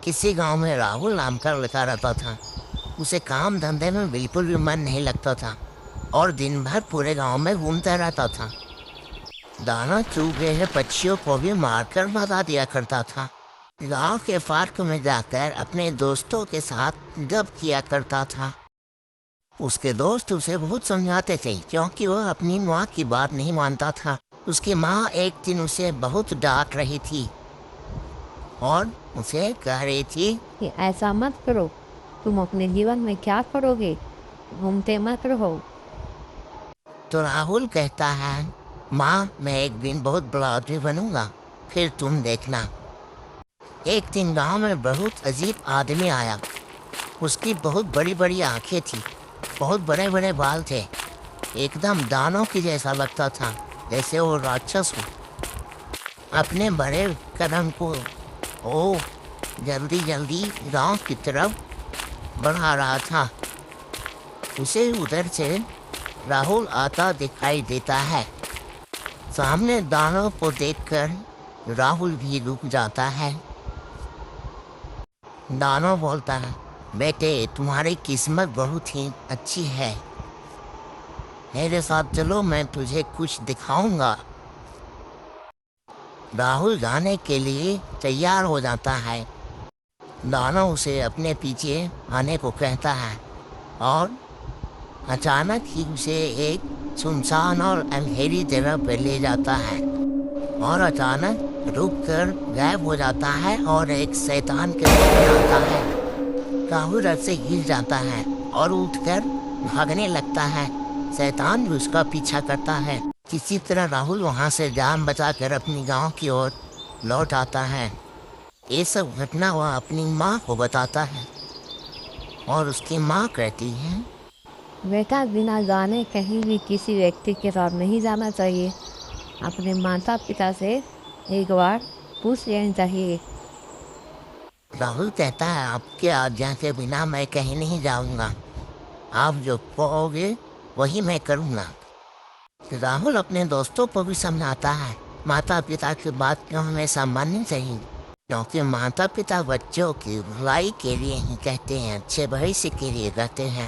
किसी गांव में राहुल नाम का लड़का रहता था। उसे काम धंधे में बिल्कुल भी मन नहीं लगता था और दिन भर पूरे गांव में घूमता रहता था। दाना चुग रहे पक्षियों को भी मारकर भगा दिया करता था। गांव के पार्क में जाकर अपने दोस्तों के साथ गप किया करता था। उसके दोस्त उसे बहुत समझाते थे क्योंकि वह अपनी माँ की बात नहीं मानता था। उसकी माँ एक दिन उसे बहुत डांट रही थी और उसे कह रही थी कि ऐसा मत करो, तुम अपने जीवन में क्या करोगे, घूमते मत रहो। तो राहुल कहता है, माँ मैं एक दिन बहुत बड़ा आदमी बनूंगा, फिर तुम देखना। एक दिन गांव में बहुत अजीब आदमी आया। उसकी बहुत बड़ी बड़ी आंखें थी, बहुत बड़े बड़े बाल थे, एकदम दानव की जैसा लगता था, जैसे वो राक्षस हो। अपने बड़े कदम को ओ जल्दी जल्दी गांव की तरफ बढ़ा रहा था। उसे उधर से राहुल आता दिखाई देता है। सामने दानव को देखकर राहुल भी रुक जाता है। दानव बोलता है, बेटे तुम्हारी किस्मत बहुत ही अच्छी है, मेरे साथ चलो, मैं तुझे कुछ दिखाऊंगा। राहुल जाने के लिए तैयार हो जाता है। दानव उसे अपने पीछे आने को कहता है और अचानक ही उसे एक सुनसान और अंधेरी जगह पर ले जाता है और अचानक रुक कर गायब हो जाता है और एक शैतान के रूप में आता है। राहुल डर से गिर जाता है और उठकर भागने लगता है। शैतान भी उसका पीछा करता है। किसी तरह राहुल वहां से जान बचाकर अपनी गांव की ओर लौट आता है। ये सब घटना वह अपनी माँ को बताता है और उसकी माँ कहती है, बेटा बिना जाने कहीं भी किसी व्यक्ति के साथ नहीं जाना चाहिए। अपने माता पिता से एक बार पूछ लेना चाहिए। राहुल कहता है, आपके आज्ञा के बिना मैं कहीं नहीं जाऊंगा, आप जो कहोगे वही मैं करूँगा। राहुल अपने दोस्तों को भी समझाता है, माता पिता की बात क्यों हमेशा माननी चाहिए, क्योंकि माता पिता बच्चों की भलाई के लिए ही कहते हैं, अच्छे भविष्य के लिए कहते हैं।